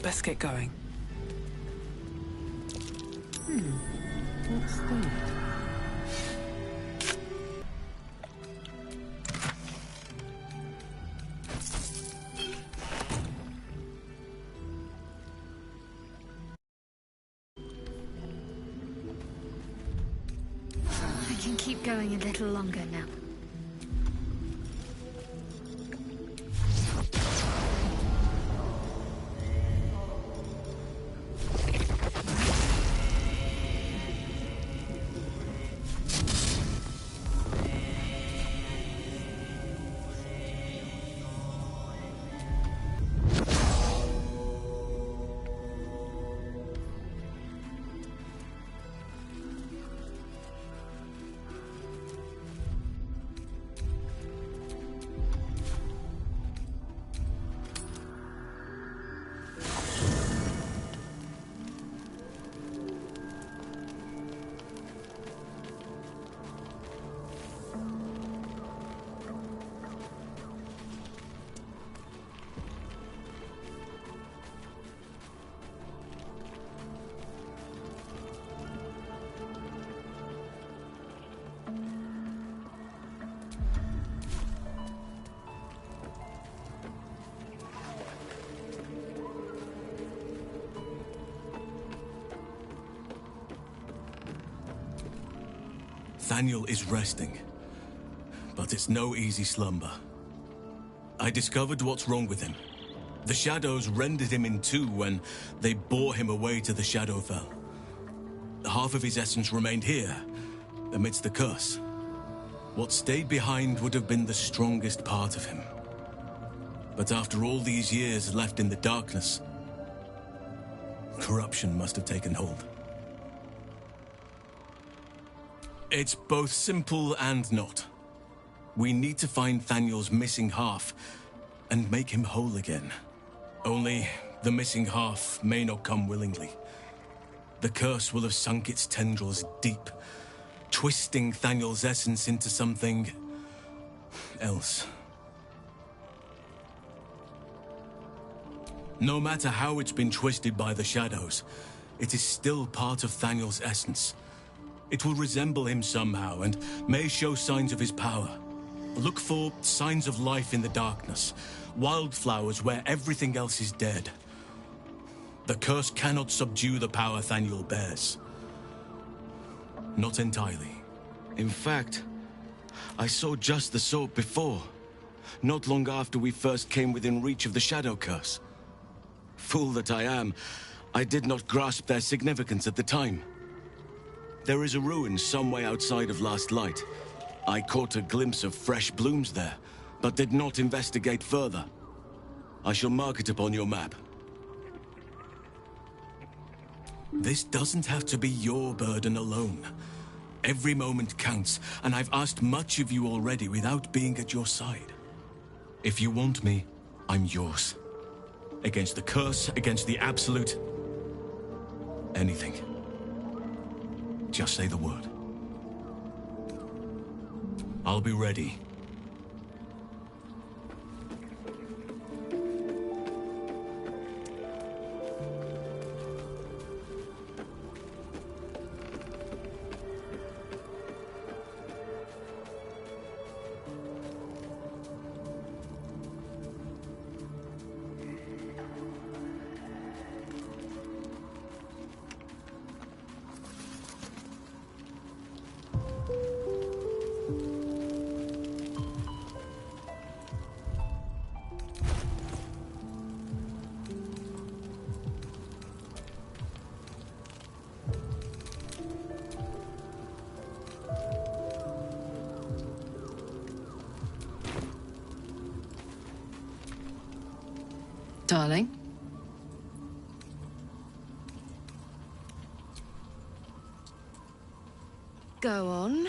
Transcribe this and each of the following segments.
Best get going. What's that? I can keep going a little longer now. Thaniel is resting, but it's no easy slumber. I discovered what's wrong with him. The shadows rendered him in two when they bore him away to the Shadowfell. Half of his essence remained here, amidst the curse. What stayed behind would have been the strongest part of him. But after all these years left in the darkness, corruption must have taken hold. It's both simple and not. We need to find Thaniel's missing half and make him whole again. Only the missing half may not come willingly. The curse will have sunk its tendrils deep, twisting Thaniel's essence into something else. No matter how it's been twisted by the shadows, it is still part of Thaniel's essence. It will resemble him somehow and may show signs of his power. Look for signs of life in the darkness, wildflowers where everything else is dead. The curse cannot subdue the power Thaniel bears. Not entirely. In fact, I saw just the sort before, not long after we first came within reach of the Shadow Curse. Fool that I am, I did not grasp their significance at the time. There is a ruin some way outside of Last Light. I caught a glimpse of fresh blooms there, but did not investigate further. I shall mark it upon your map. This doesn't have to be your burden alone. Every moment counts, and I've asked much of you already without being at your side. If you want me, I'm yours. Against the curse, against the absolute... anything. Just say the word. I'll be ready. Darling? Go on.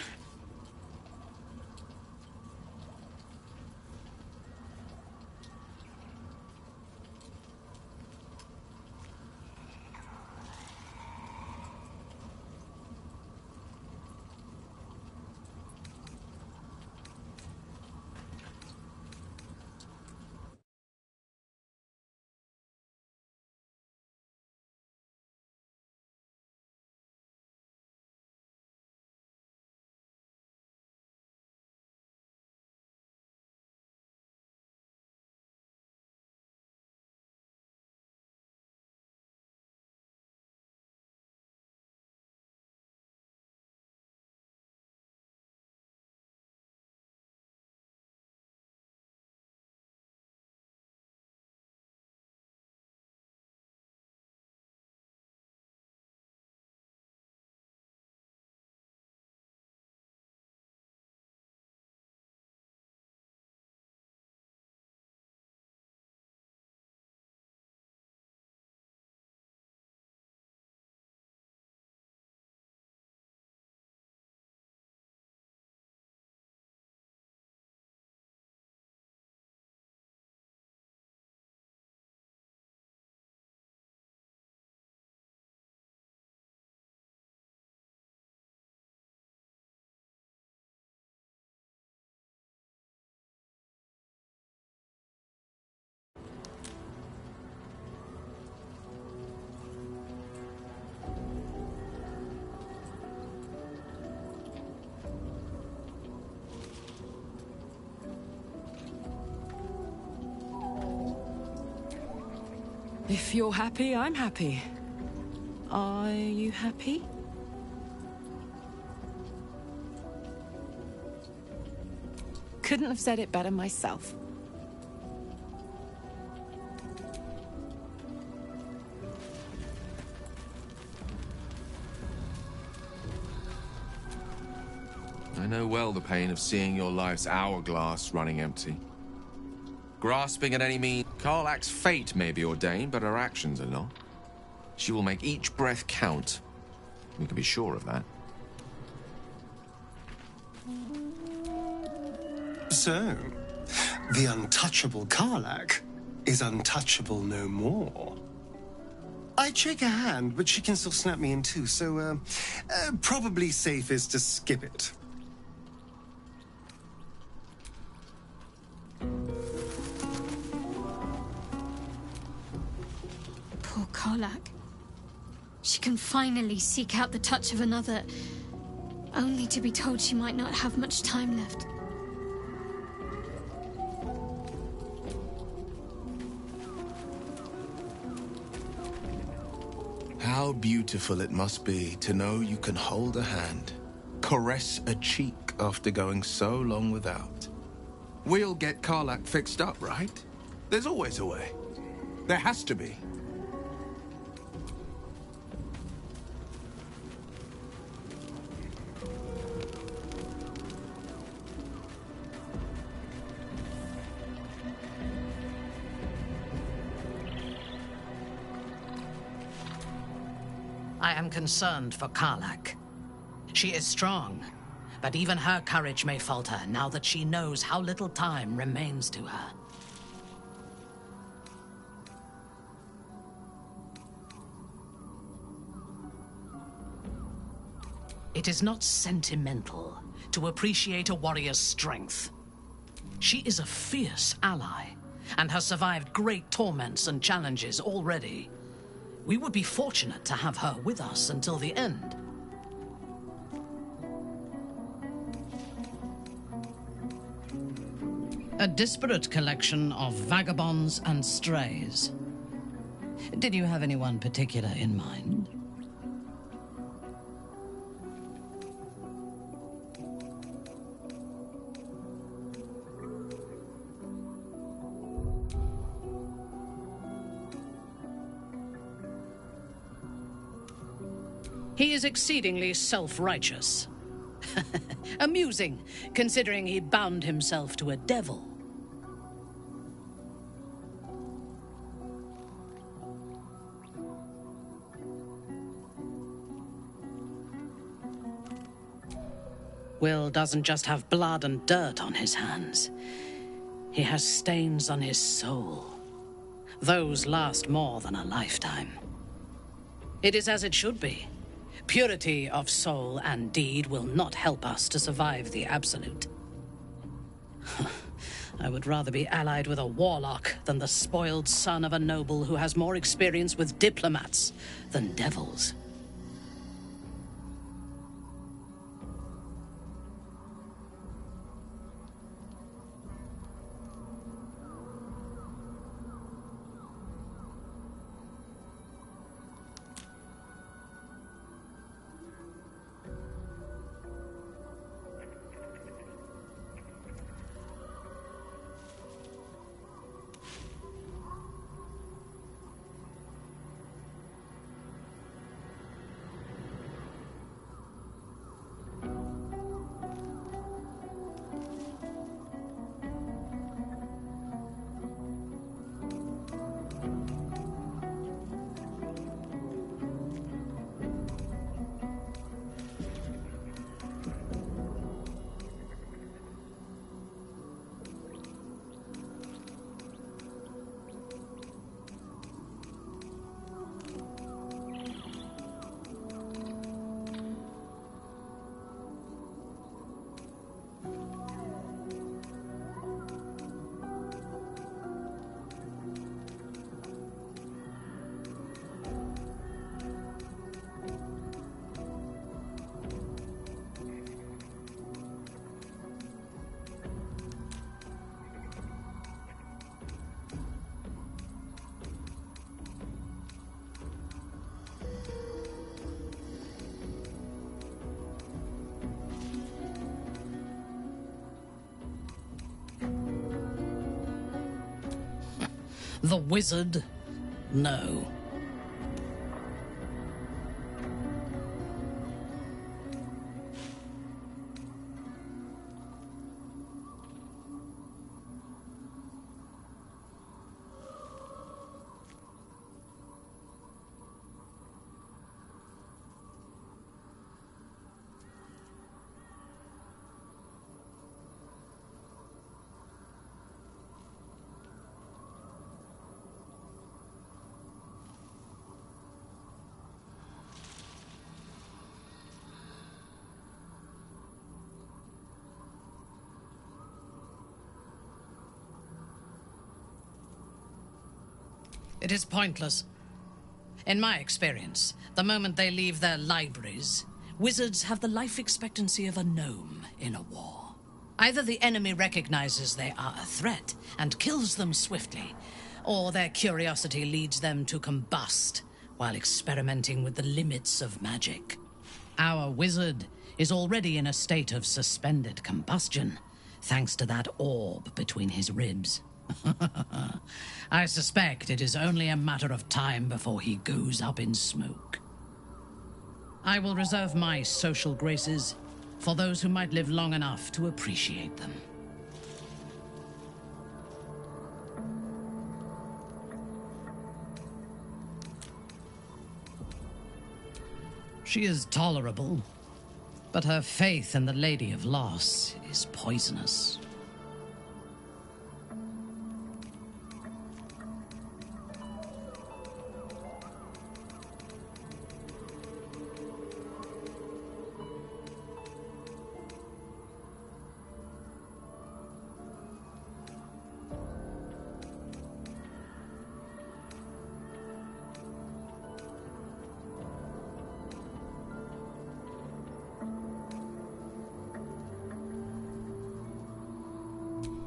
If you're happy, I'm happy. Are you happy? Couldn't have said it better myself. I know well the pain of seeing your life's hourglass running empty. Grasping at any means, Karlach's fate may be ordained, but her actions are not. She will make each breath count. We can be sure of that. So, the untouchable Karlach is untouchable no more. I'd shake her hand, but she can still snap me in two, so, probably safest to skip it. Poor Karlach. She can finally seek out the touch of another, only to be told she might not have much time left. How beautiful it must be to know you can hold a hand, caress a cheek after going so long without. We'll get Karlach fixed up, right? There's always a way. There has to be. I am concerned for Karlach. She is strong, but even her courage may falter now that she knows how little time remains to her. It is not sentimental to appreciate a warrior's strength. She is a fierce ally, and has survived great torments and challenges already. We would be fortunate to have her with us until the end. A disparate collection of vagabonds and strays. Did you have anyone particular in mind? He is exceedingly self-righteous. Amusing, considering he bound himself to a devil. Will doesn't just have blood and dirt on his hands. He has stains on his soul. Those last more than a lifetime. It is as it should be. Purity of soul and deed will not help us to survive the Absolute. I would rather be allied with a warlock than the spoiled son of a noble who has more experience with diplomats than devils. The wizard? No. It is pointless. In my experience, the moment they leave their libraries, wizards have the life expectancy of a gnome in a war. Either the enemy recognizes they are a threat and kills them swiftly, or their curiosity leads them to combust while experimenting with the limits of magic. Our wizard is already in a state of suspended combustion, thanks to that orb between his ribs. I suspect it is only a matter of time before he goes up in smoke. I will reserve my social graces for those who might live long enough to appreciate them. She is tolerable, but her faith in the Lady of Loss is poisonous.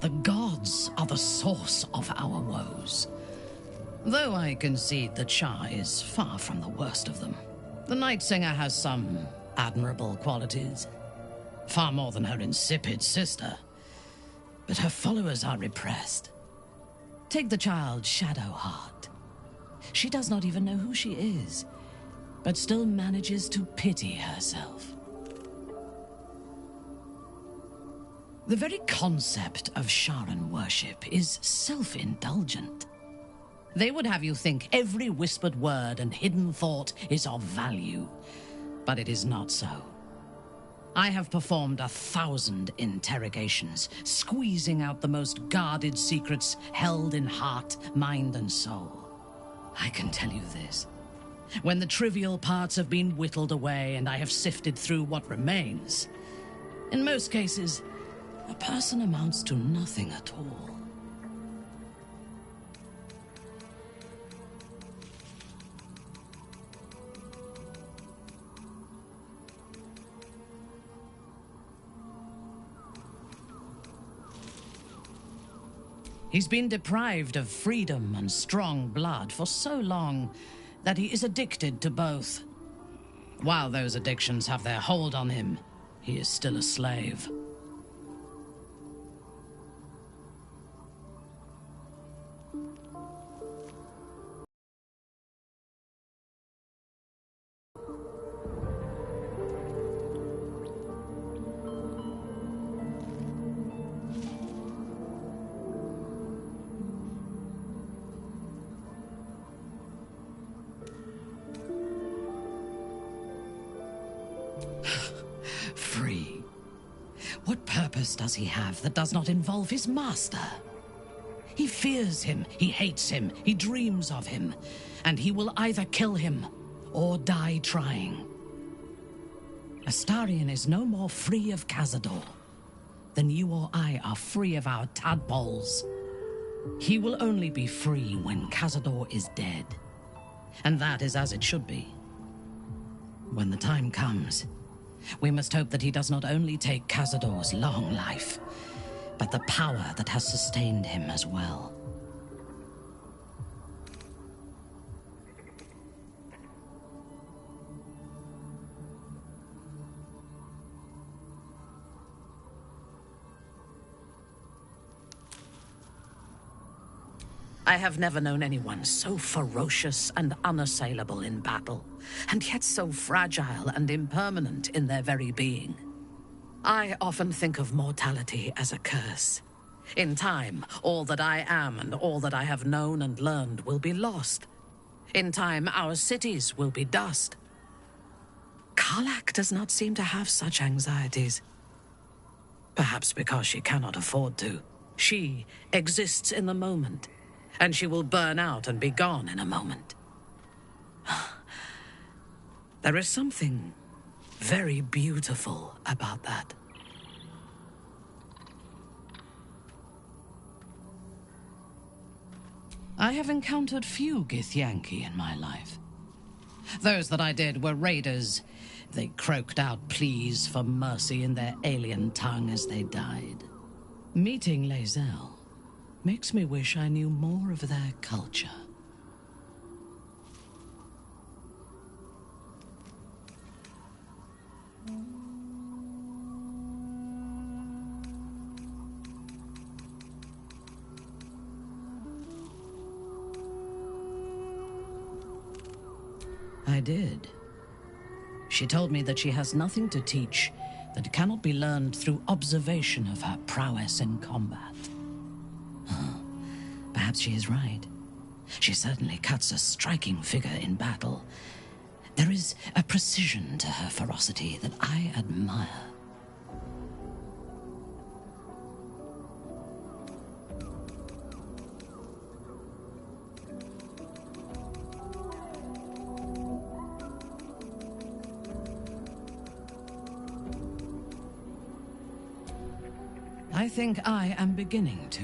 The gods are the source of our woes. Though I concede that Shah is far from the worst of them. The Night Singer has some admirable qualities. Far more than her insipid sister. But her followers are repressed. Take the child Shadowheart. She does not even know who she is, but still manages to pity herself. The very concept of Sharan worship is self-indulgent. They would have you think every whispered word and hidden thought is of value, but it is not so. I have performed 1,000 interrogations, squeezing out the most guarded secrets held in heart, mind, and soul. I can tell you this. When the trivial parts have been whittled away and I have sifted through what remains, in most cases, a person amounts to nothing at all. He's been deprived of freedom and strong blood for so long that he is addicted to both. While those addictions have their hold on him, he is still a slave. Free. What purpose does he have that does not involve his master? He fears him, he hates him, he dreams of him, and he will either kill him or die trying. Astarion is no more free of Cazador than you or I are free of our tadpoles. He will only be free when Cazador is dead, and that is as it should be. When the time comes, we must hope that he does not only take Cazador's long life, but the power that has sustained him as well. I have never known anyone so ferocious and unassailable in battle, and yet so fragile and impermanent in their very being. I often think of mortality as a curse. In time, all that I am and all that I have known and learned will be lost. In time, our cities will be dust. Karlach does not seem to have such anxieties. Perhaps because she cannot afford to. She exists in the moment, and she will burn out and be gone in a moment. There is something very beautiful about that. I have encountered few Githyanki in my life. Those that I did were raiders. They croaked out pleas for mercy in their alien tongue as they died. Meeting Lae'zel makes me wish I knew more of their culture. I did. She told me that she has nothing to teach that cannot be learned through observation of her prowess in combat. Perhaps she is right. She certainly cuts a striking figure in battle. There is a precision to her ferocity that I admire. I think I am beginning to.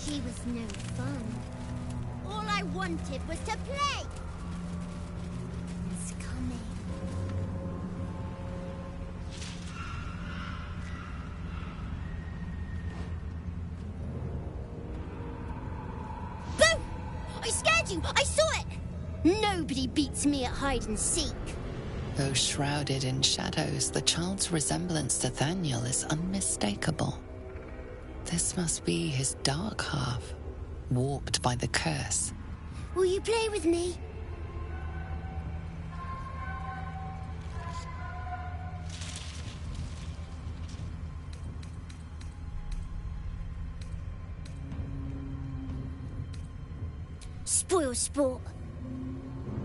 She was no fun. All I wanted was to play. It's coming. Boo! I scared you! I saw it! Nobody beats me at hide and seek. Though shrouded in shadows, the child's resemblance to Thaniel is unmistakable. This must be his dark half, warped by the curse. Will you play with me? Spoil sport.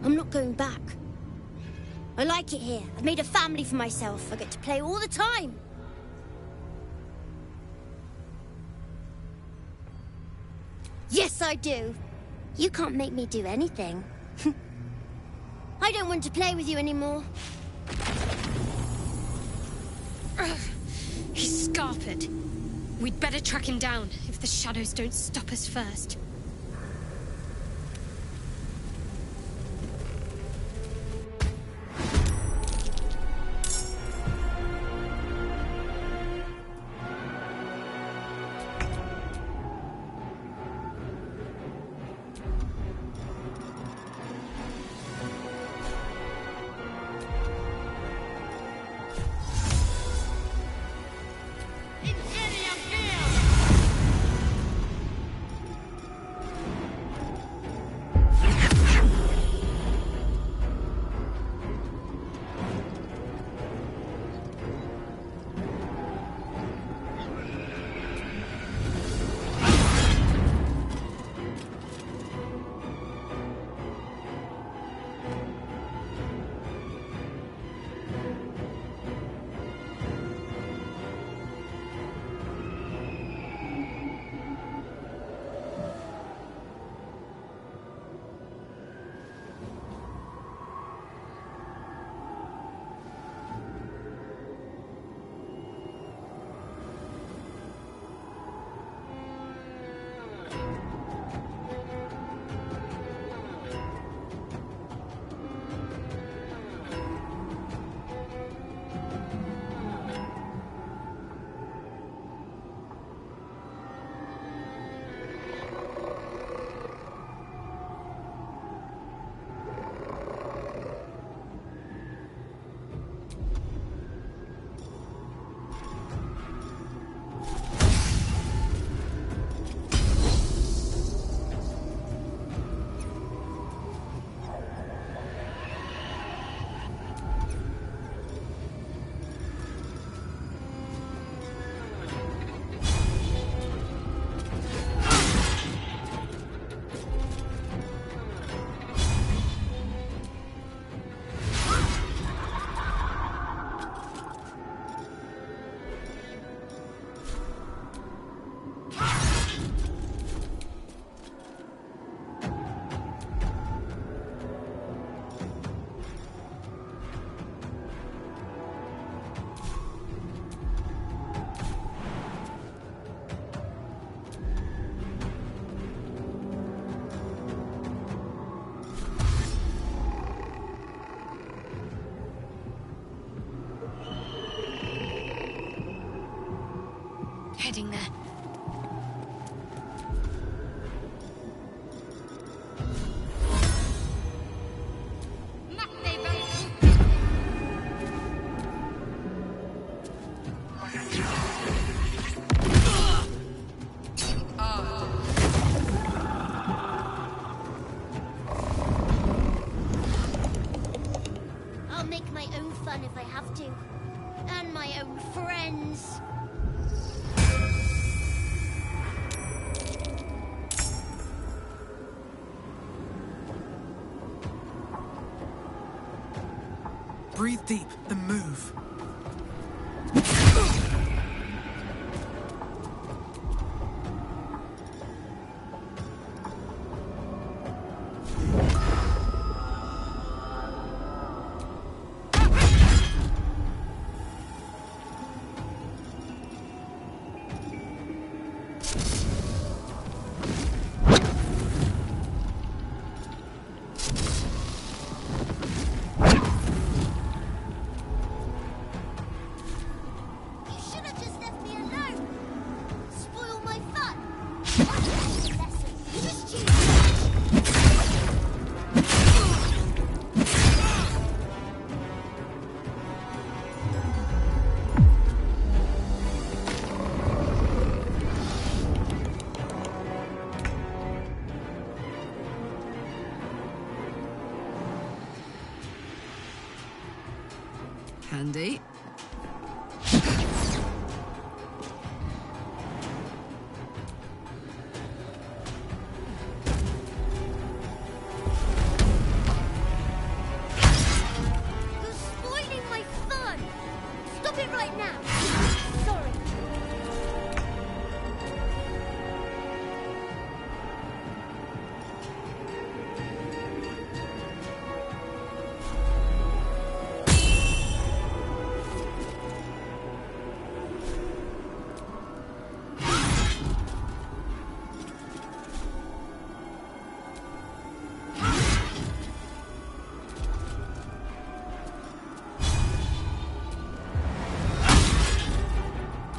I'm not going back. I like it here. I've made a family for myself. I get to play all the time. Yes, I do. You can't make me do anything. I don't want to play with you anymore. He's scarpered. We'd better track him down if the shadows don't stop us first. heading there. I'll make my own fun if I have to. And my own friends. Breathe deep, then move. You should have just left me alone. Spoil my fun. Lesson. Just you. Handy. You're spoiling my fun. Stop it right now. Sorry.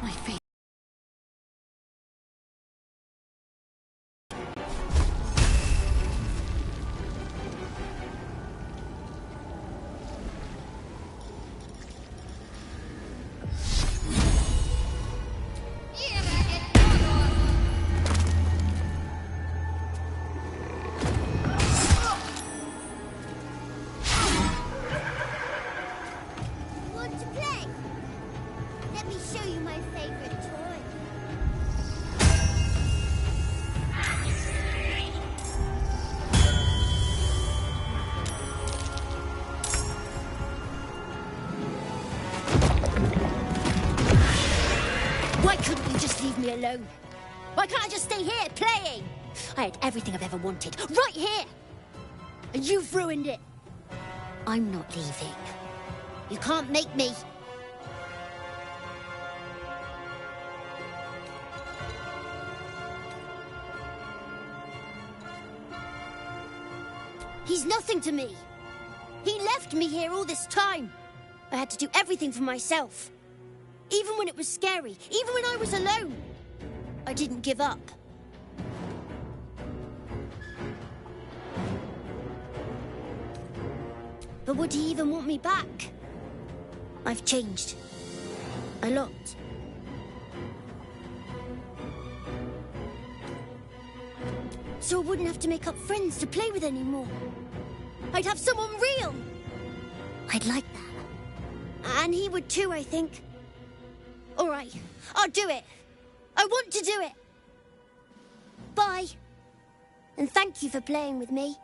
My fate. Want to play? Let me show you my favorite toy. Why couldn't you just leave me alone? Why can't I just stay here playing? I had everything I've ever wanted, right here! And you've ruined it. I'm not leaving. You can't make me. He's nothing to me. He left me here all this time. I had to do everything for myself. Even when it was scary, even when I was alone. I didn't give up. But would he even want me back? I've changed. A lot. So I wouldn't have to make up friends to play with anymore. I'd have someone real. I'd like that. And he would too, I think. All right, I'll do it. I want to do it. Bye. And thank you for playing with me.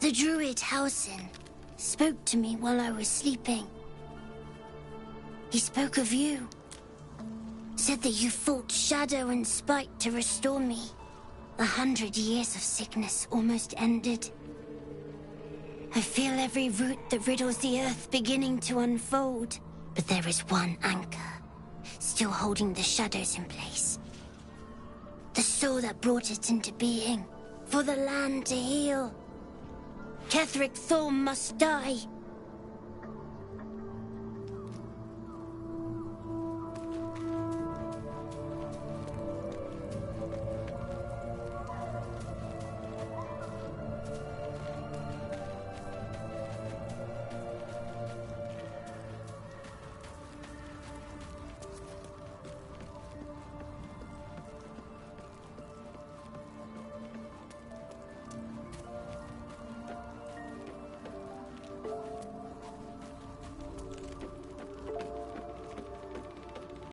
The druid Halsin spoke to me while I was sleeping. He spoke of you. Said that you fought shadow and spite to restore me. 100 years of sickness almost ended. I feel every root that riddles the earth beginning to unfold. But there is one anchor, still holding the shadows in place. The soul that brought it into being, for the land to heal. Ketheric Thorm must die.